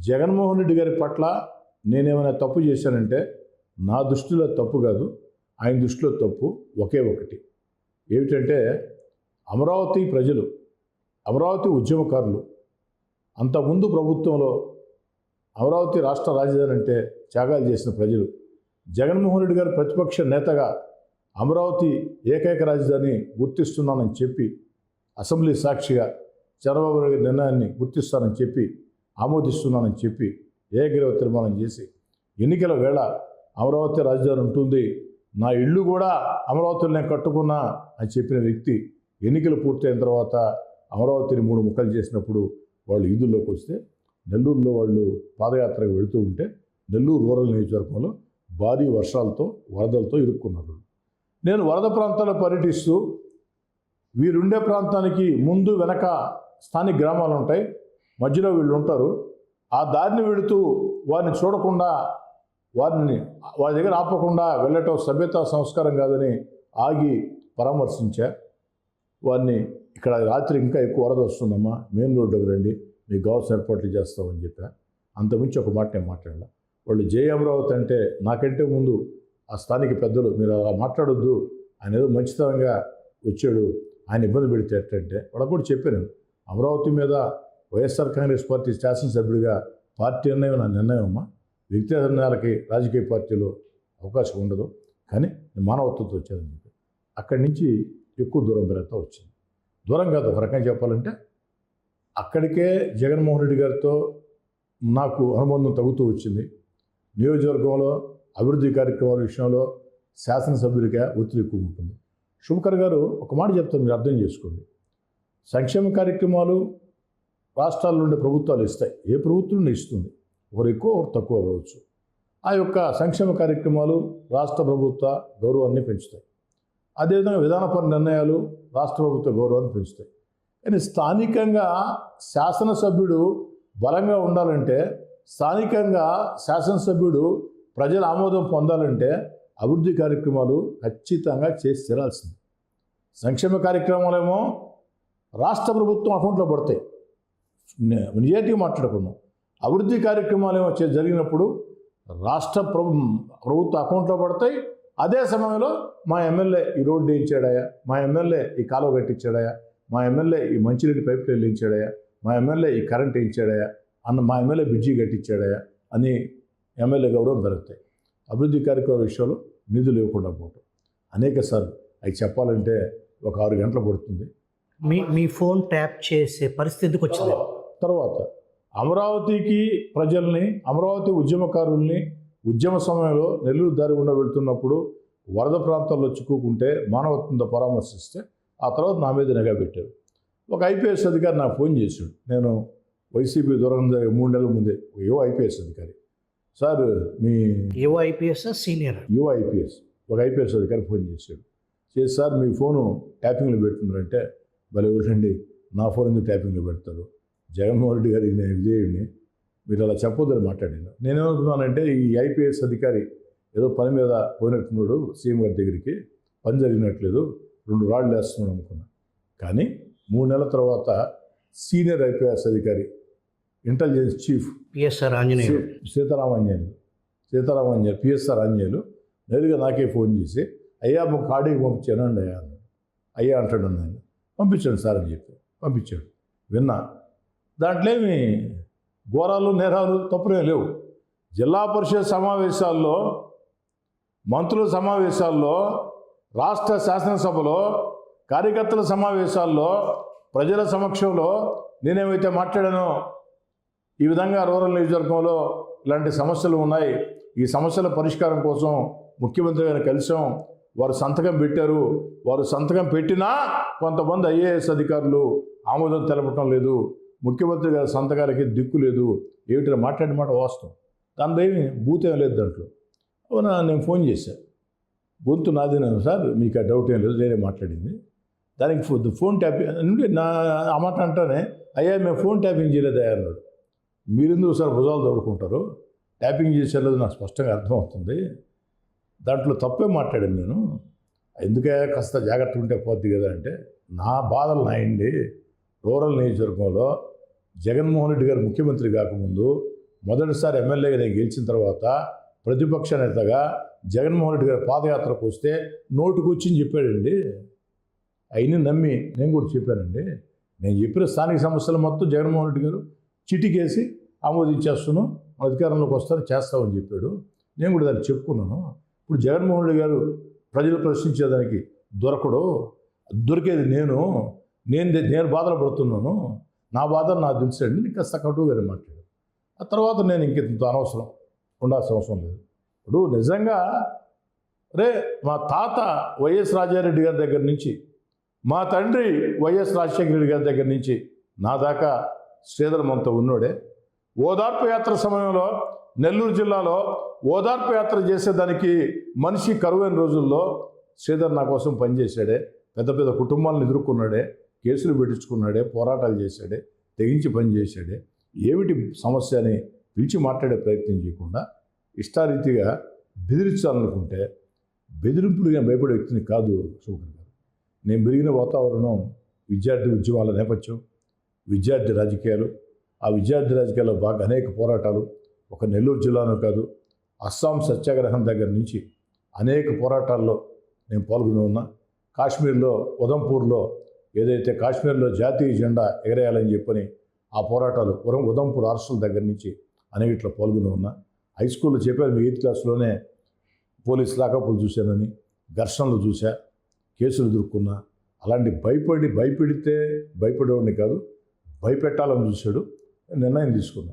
జగన్మోహన్ రెడ్డి గారి పట్ల నేనేమైనా తప్పు చేశానంటే నా దృష్టిలో తప్పు కాదు, ఆయన దృష్టిలో తప్పు ఒకే ఒకటి. ఏమిటంటే అమరావతి ప్రజలు, అమరావతి ఉద్యమకారులు అంతకుముందు ప్రభుత్వంలో అమరావతి రాష్ట్ర రాజధాని అంటే త్యాగాలు చేసిన ప్రజలు, జగన్మోహన్ రెడ్డి గారు ప్రతిపక్ష నేతగా అమరావతి ఏకైక రాజధాని గుర్తిస్తున్నానని చెప్పి అసెంబ్లీ సాక్షిగా చంద్రబాబు నాయుడు గారి నిర్ణయాన్ని గుర్తిస్తానని చెప్పి ఆమోదిస్తున్నానని చెప్పి ఏకగ్రీవ తీర్మానం చేసి ఎన్నికల వేళ అమరావతి రాజధాని ఉంటుంది, నా ఇల్లు కూడా అమరావతిలో కట్టుకున్నా అని చెప్పిన వ్యక్తి ఎన్నికలు పూర్తయిన తర్వాత అమరావతిని 3 ముక్కలు చేసినప్పుడు వాళ్ళు ఈదుల్లోకి వస్తే నెల్లూరులో వాళ్ళు పాదయాత్రకు వెళుతూ ఉంటే నెల్లూరు రూరల్ నియోజకవర్గంలో భారీ వర్షాలతో వరదలతో ఇరుక్కున్నారు. నేను వరద ప్రాంతాల్లో పర్యటిస్తూ వీరుండే ప్రాంతానికి ముందు వెనక స్థానిక గ్రామాలు ఉంటాయి, మధ్యలో వీళ్ళు ఉంటారు. ఆ దారిని వెళుతూ వారిని చూడకుండా వారి దగ్గర ఆపకుండా వెళ్ళటం సభ్యతా సంస్కారం కాదని ఆగి పరామర్శించా. వారిని ఇక్కడ రాత్రి ఇంకా ఎక్కువ వరద వస్తుందమ్మా, మెయిన్ రోడ్డుకి రండి, మీకు కావాల్సిన ఏర్పాట్లు చేస్తామని చెప్పా. అంతమించి ఒక మాట నేను మాట్లాడాల. వాళ్ళు జై అమరావతి అంటే నాకంటే ముందు ఆ స్థానిక పెద్దలు మీరు అలా మాట్లాడొద్దు, ఆయన ఏదో మంచితనంగా వచ్చాడు, ఆయన ఇబ్బంది పెడితే ఎట్టంటే వాళ్ళకు కూడా చెప్పాను. అమరావతి మీద వైఎస్ఆర్ కాంగ్రెస్ పార్టీ శాసనసభ్యుడిగా పార్టీ నిర్ణయం నా నిర్ణయం అమ్మా, వ్యక్తిగత నిర్ణయాలకి రాజకీయ పార్టీలో అవకాశం ఉండదు, కానీ నేను మానవత్వంతో వచ్చానని చెప్పి అక్కడి నుంచి ఎక్కువ దూరం పెరుగుతూ వచ్చింది. దూరం కాదు, ఒక రకంగా చెప్పాలంటే అక్కడికే జగన్మోహన్ రెడ్డి గారితో నాకు అనుబంధం తగ్గుతూ వచ్చింది. నియోజకవర్గంలో అభివృద్ధి కార్యక్రమాల విషయంలో శాసనసభ్యుడిగా ఒత్తిడి ఎక్కువ ఉంటుంది. శుభకర్ గారు ఒక మాట చెప్తాను, మీరు అర్థం చేసుకోండి. సంక్షేమ కార్యక్రమాలు రాష్ట్రాల నుండి ప్రభుత్వాలు ఇస్తాయి, ఏ ప్రభుత్వం నుండి ఇస్తుంది, ఒకరు ఎక్కువ ఒకరు తక్కువ కావచ్చు. ఆ యొక్క సంక్షేమ కార్యక్రమాలు రాష్ట్ర ప్రభుత్వ గౌరవాన్ని పెంచుతాయి. అదేవిధంగా విధానపర నిర్ణయాలు రాష్ట్ర ప్రభుత్వ గౌరవాన్ని పెంచుతాయి. కానీ స్థానికంగా శాసనసభ్యుడు బలంగా ఉండాలంటే, స్థానికంగా శాసనసభ్యుడు ప్రజల ఆమోదం పొందాలంటే అభివృద్ధి కార్యక్రమాలు ఖచ్చితంగా చేసి తీరాల్సింది. సంక్షేమ కార్యక్రమాలేమో రాష్ట్ర ప్రభుత్వం అకౌంట్లో పడతాయి, నిజాయితీగా మాట్లాడుకున్నాం. అభివృద్ధి కార్యక్రమాలు ఏమో జరిగినప్పుడు రాష్ట్ర ప్రభుత్వ అకౌంట్లో పడతాయి. అదే సమయంలో మా ఎమ్మెల్యే ఈ రోడ్డు వేయించాడాయా, మా ఎమ్మెల్యే ఈ కాలువ కట్టించాడాయా, మా ఎమ్మెల్యే ఈ మంచినీటి పైపు వేయించాడాయా, మా ఎమ్మెల్యే ఈ కరెంట్ వేయించాడాయా మా ఎమ్మెల్యే బ్రిడ్జి కట్టించాడాయా అని ఎమ్మెల్యే గౌరవం పెరుగుతాయి. అభివృద్ధి కార్యక్రమాల విషయంలో నిధులు ఇవ్వకుండా పోవటం అనేక సార్లు అవి చెప్పాలంటే ఒక 6 గంటలు పడుతుంది. మీ ఫోన్ ట్యాప్ చేసే పరిస్థితికి వచ్చింది. తర్వాత అమరావతికి ప్రజల్ని, అమరావతి ఉద్యమకారుల్ని ఉద్యమ సమయంలో నెల్లూరు దారి గుండా వెళ్తున్నప్పుడు వరద ప్రాంతాల్లో చిక్కుకుంటే మానవత్వంతో పరామర్శిస్తే ఆ తర్వాత నా మీద నిఘా పెట్టారు. ఒక ఐపీఎస్ అధికారి నాకు ఫోన్ చేశాడు. నేను వైసీపీ దూరం 3 నెలల ముందే యువ ఐపీఎస్ అధికారి, సార్ మీ యువ ఐపీఎస్ సీనియర్ యువ ఐపీఎస్ ఒక ఐపీఎస్ అధికారి ఫోన్ చేశాడు. చేసి సార్ మీ ఫోను ట్యాపింగ్లో పెడుతున్నారంటే, భలే ఏంటండి నా ఫోన్ ఎందుకు ట్యాపింగ్లో పెడతారు, జగన్మోహన్ రెడ్డి గారి నేను విజయుడిని, మీరు అలా చెప్పొద్దని మాట్లాడాను. నేనేమనుకున్నానంటే ఈ ఐపీఎస్ అధికారి ఏదో పని మీద పోయినట్టున్నాడు సీఎం గారి దగ్గరికి, పని జరిగినట్లేదు, 2 రాళ్ళు వేస్తున్నాడు అనుకున్నాను. కానీ 3 నెలల తర్వాత సీనియర్ ఐపీఎస్ అధికారి, intelligence chief PSR Anjaneyulu, Sitaramanjaneyulu PSR Anjaneyulu నేరుగా నాకే ఫోన్ చేసి, అయ్యా మా కాడికి పంపించాను అండి అయ్యా అన్నాడు. అయ్యా అంటాడు ఆయన, పంపించాడు సార్ అని చెప్పి పంపించాడు. విన్నా, దాంట్లో ఏమి ఘోరాలు నేరాలు తప్పులే లేవు. జిల్లా పరిషత్ సమావేశాల్లో, మంత్రుల సమావేశాల్లో, రాష్ట్ర శాసనసభలో, కార్యకర్తల సమావేశాల్లో, ప్రజల సమక్షంలో నేనేమైతే మాట్లాడానో, ఈ విధంగా రూరల్ నియోజకవర్గంలో ఇలాంటి సమస్యలు ఉన్నాయి, ఈ సమస్యల పరిష్కారం కోసం ముఖ్యమంత్రి గారిని కలిసాం, వారు సంతకం పెట్టారు, వారు సంతకం పెట్టినా కొంతమంది ఐఏఎస్ అధికారులు ఆమోదం తెలపటం లేదు, ముఖ్యమంత్రి గారి సంతకాలకి దిక్కు లేదు, ఏమిటి మాట్లాడిన మాట వాస్తవం, దానిదేమి భూతేం లేదు దాంట్లో. అవునా, నేను ఫోన్ చేశాను, గొంతు నాదేనా సార్, మీకు ఆ డౌట్ ఏం లేదు, నేనే మాట్లాడింది. దానికి ఫోన్ ట్యాపింగ్ అంటే ఆ మాట అంటానే, అయ్యా మేము ఫోన్ ట్యాపింగ్ చేయలేదా అన్నాడు. మీరెందుకు సార్ భుజాలు తోడుకుంటారు, ట్యాపింగ్ చేసేది నాకు స్పష్టంగా అర్థమవుతుంది, దాంట్లో తప్పే మాట్లాడాను నేను, ఎందుకే కాస్త జాగ్రత్త ఉంటే పోద్ది కదా అంటే, నా బాధలు నాయండి. రూరల్ నియోజకవర్గంలో జగన్మోహన్ రెడ్డి గారు ముఖ్యమంత్రి కాకముందు మొదటిసారి ఎమ్మెల్యేగా నేను గెలిచిన తర్వాత ప్రతిపక్ష నేతగా జగన్మోహన్ రెడ్డి గారి పాదయాత్రకు వస్తే నోటుకు వచ్చి చెప్పాడండి. అయినా నమ్మి నేను కూడా చెప్పానండి. నేను చెప్పిన స్థానిక సమస్యలు మొత్తం జగన్మోహన్ రెడ్డి గారు చిటికేసి ఆమోదించేస్తున్నాం, అధికారంలోకి వస్తారు చేస్తామని చెప్పాడు. నేను కూడా దాన్ని చెప్పుకున్నాను. ఇప్పుడు జగన్మోహన్ రెడ్డి గారు ప్రజలు ప్రశ్నించేదానికి దొరికేది నేను బాధలు పడుతున్నాను, నా బాధలు నాకు తెలుసండి, నీకు కాస్త కటువుగానే మాట్లాడాడు. ఆ తర్వాత నేను ఇంత అనవసరం ఉండాల్సిన అవసరం లేదు. ఇప్పుడు నిజంగా మా తాత వైఎస్ రాజారెడ్డి గారి దగ్గర నుంచి, మా తండ్రి వైఎస్ రాజశేఖర రెడ్డి గారి దగ్గర నుంచి నా దాకా శ్రీధర్ మనతో ఉన్నోడే. ఓదార్పు యాత్ర సమయంలో నెల్లూరు జిల్లాలో ఓదార్పు యాత్ర చేసేదానికి మనిషి కరువైన రోజుల్లో శ్రీధర్ నా కోసం పనిచేశాడే, పెద్ద పెద్ద కుటుంబాలను ఎదుర్కొన్నాడే, కేసులు పెట్టించుకున్నాడే, పోరాటాలు చేశాడే, తెగించి పనిచేశాడే. ఏమిటి సమస్య అని పిలిచి మాట్లాడే ప్రయత్నం చేయకుండా ఇష్టారీతిగా బెదిరించాలనుకుంటే, బెదిరింపులుగా భయపడే వ్యక్తిని కాదు శోభన్ గారు. నేను పెరిగిన వాతావరణం విద్యార్థి ఉద్యమాల నేపథ్యం, విద్యార్థి రాజకీయాలు. ఆ విద్యార్థి రాజకీయాల్లో బాగా అనేక పోరాటాలు, ఒక నెల్లూరు జిల్లాలో కాదు, అస్సాం సత్యాగ్రహం దగ్గర నుంచి అనేక పోరాటాల్లో నేను పాల్గొని ఉన్నా. కాశ్మీర్లో ఉదంపూర్లో ఏదైతే కాశ్మీర్లో జాతీయ జెండా ఎగరేయాలని చెప్పని ఆ పోరాటాలు ఉదంపూర్ హాస్టల్ దగ్గర నుంచి అనేటిలో పాల్గొని ఉన్నా. హై స్కూల్లో చెప్పాను, మీ 8th క్లాస్లోనే పోలీస్ లాకప్లు చూశానని, ఘర్షణలు చూశా, కేసులు ఎదుర్కొన్నా. అలాంటి భయపడితే భయపడేవాడిని కాదు, భయపెట్టాలని చూశాడు. నిర్ణయం తీసుకున్నా.